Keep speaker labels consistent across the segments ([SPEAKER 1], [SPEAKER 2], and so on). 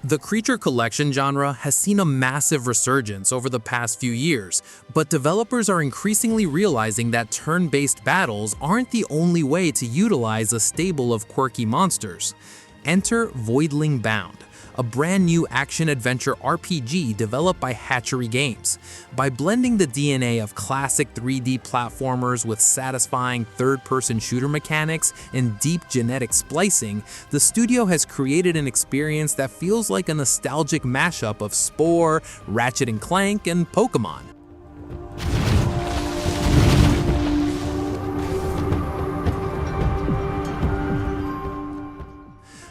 [SPEAKER 1] The creature collection genre has seen a massive resurgence over the past few years, but developers are increasingly realizing that turn-based battles aren't the only way to utilize a stable of quirky monsters. Enter Voidling Bound, a brand new action-adventure RPG developed by Hatchery Games. By blending the DNA of classic 3D platformers with satisfying third-person shooter mechanics and deep genetic splicing, the studio has created an experience that feels like a nostalgic mashup of Spore, Ratchet & Clank, and Pokémon.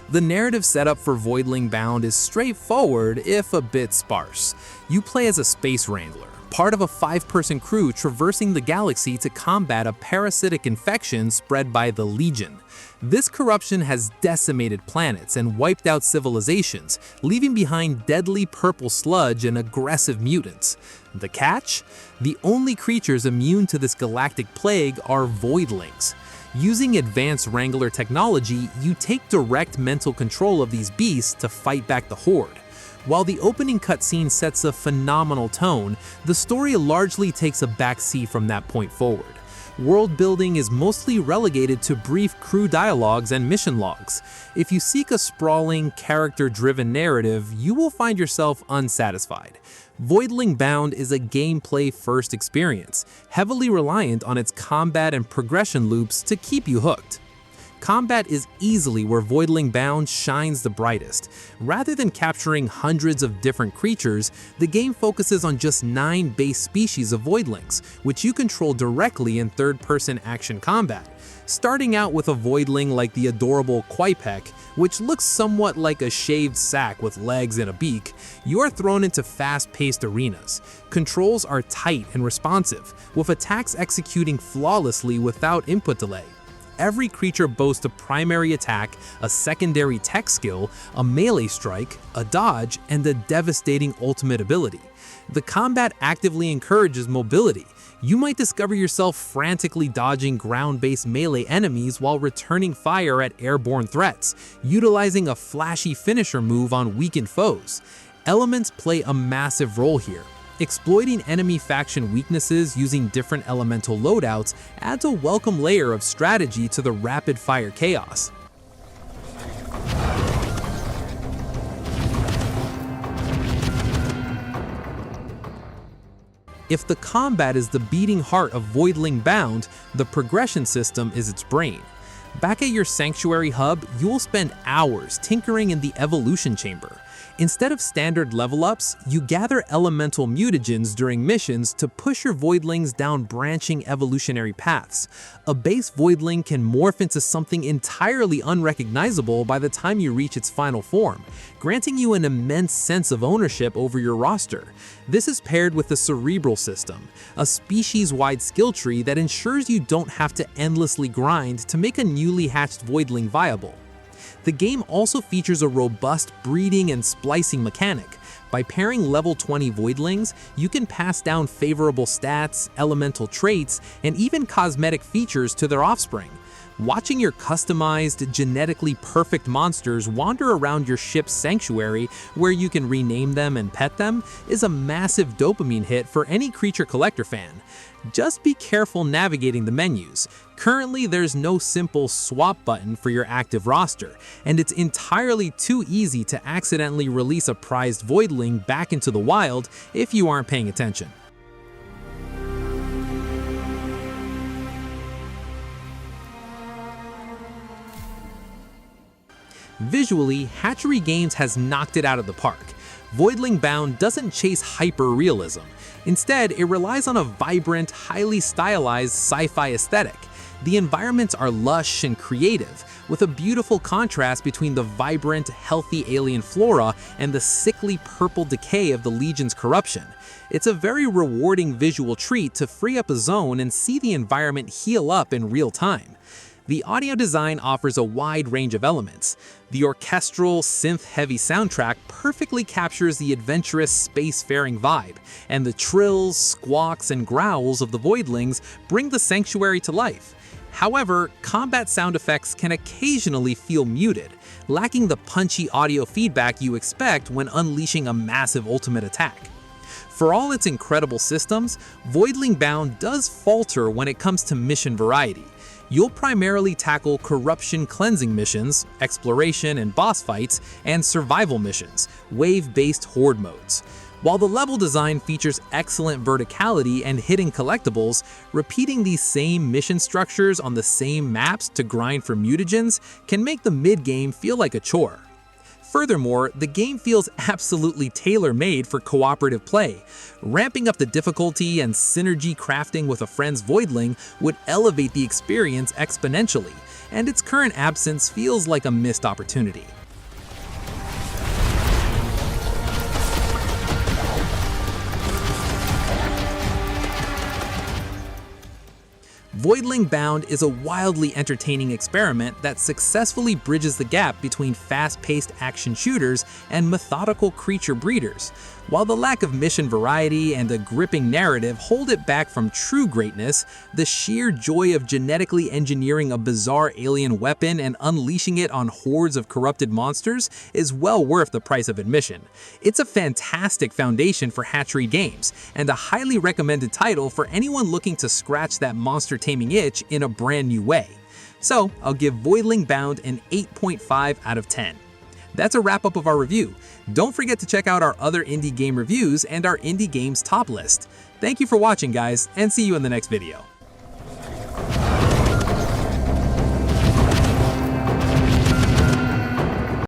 [SPEAKER 1] The narrative setup for Voidling Bound is straightforward, if a bit sparse. You play as a space wrangler, part of a 5-person crew traversing the galaxy to combat a parasitic infection spread by the Legion. This corruption has decimated planets and wiped out civilizations, leaving behind deadly purple sludge and aggressive mutants. The catch? The only creatures immune to this galactic plague are Voidlings. Using advanced Wrangler technology, you take direct mental control of these beasts to fight back the Horde. While the opening cutscene sets a phenomenal tone, the story largely takes a backseat from that point forward. World building is mostly relegated to brief crew dialogues and mission logs. If you seek a sprawling, character-driven narrative, you will find yourself unsatisfied. Voidling Bound is a gameplay-first experience, heavily reliant on its combat and progression loops to keep you hooked. Combat is easily where Voidling Bound shines the brightest. Rather than capturing hundreds of different creatures, the game focuses on just 9 base species of Voidlings, which you control directly in third-person action combat. Starting out with a Voidling like the adorable Quipek, which looks somewhat like a shaved sack with legs and a beak, you are thrown into fast-paced arenas. Controls are tight and responsive, with attacks executing flawlessly without input delay. Every creature boasts a primary attack, a secondary tech skill, a melee strike, a dodge, and a devastating ultimate ability. The combat actively encourages mobility. You might discover yourself frantically dodging ground-based melee enemies while returning fire at airborne threats, utilizing a flashy finisher move on weakened foes. Elements play a massive role here. Exploiting enemy faction weaknesses using different elemental loadouts adds a welcome layer of strategy to the rapid-fire chaos. If the combat is the beating heart of Voidling Bound, the progression system is its brain. Back at your Sanctuary hub, you will spend hours tinkering in the evolution chamber. Instead of standard level-ups, you gather elemental mutagens during missions to push your Voidlings down branching evolutionary paths. A base Voidling can morph into something entirely unrecognizable by the time you reach its final form, granting you an immense sense of ownership over your roster. This is paired with the Cerebral system, a species-wide skill tree that ensures you don't have to endlessly grind to make a newly hatched Voidling viable. The game also features a robust breeding and splicing mechanic. By pairing level 20 Voidlings, you can pass down favorable stats, elemental traits, and even cosmetic features to their offspring. Watching your customized, genetically perfect monsters wander around your ship's sanctuary, where you can rename them and pet them, is a massive dopamine hit for any creature collector fan. Just be careful navigating the menus. Currently, there's no simple swap button for your active roster, and it's entirely too easy to accidentally release a prized Voidling back into the wild if you aren't paying attention. Visually, Hatchery Games has knocked it out of the park. Voidling Bound doesn't chase hyper-realism. Instead, it relies on a vibrant, highly stylized sci-fi aesthetic. The environments are lush and creative, with a beautiful contrast between the vibrant, healthy alien flora and the sickly purple decay of the Legion's corruption. It's a very rewarding visual treat to free up a zone and see the environment heal up in real time. The audio design offers a wide range of elements. The orchestral, synth-heavy soundtrack perfectly captures the adventurous, spacefaring vibe, and the trills, squawks, and growls of the Voidlings bring the sanctuary to life. However, combat sound effects can occasionally feel muted, lacking the punchy audio feedback you expect when unleashing a massive ultimate attack. For all its incredible systems, Voidling Bound does falter when it comes to mission variety. You'll primarily tackle corruption cleansing missions, exploration and boss fights, and survival missions, wave-based horde modes. While the level design features excellent verticality and hidden collectibles, repeating these same mission structures on the same maps to grind for mutagens can make the mid-game feel like a chore. Furthermore, the game feels absolutely tailor-made for cooperative play. Ramping up the difficulty and synergy crafting with a friend's Voidling would elevate the experience exponentially, and its current absence feels like a missed opportunity. Voidling Bound is a wildly entertaining experiment that successfully bridges the gap between fast-paced action shooters and methodical creature breeders. While the lack of mission variety and a gripping narrative hold it back from true greatness, the sheer joy of genetically engineering a bizarre alien weapon and unleashing it on hordes of corrupted monsters is well worth the price of admission. It's a fantastic foundation for Hatchery games, and a highly recommended title for anyone looking to scratch that monster taming itch in a brand new way. So I'll give Voidling Bound an 8.5 out of 10. That's a wrap-up of our review. Don't forget to check out our other indie game reviews and our indie games top list. Thank you for watching, guys, and see you in the next video.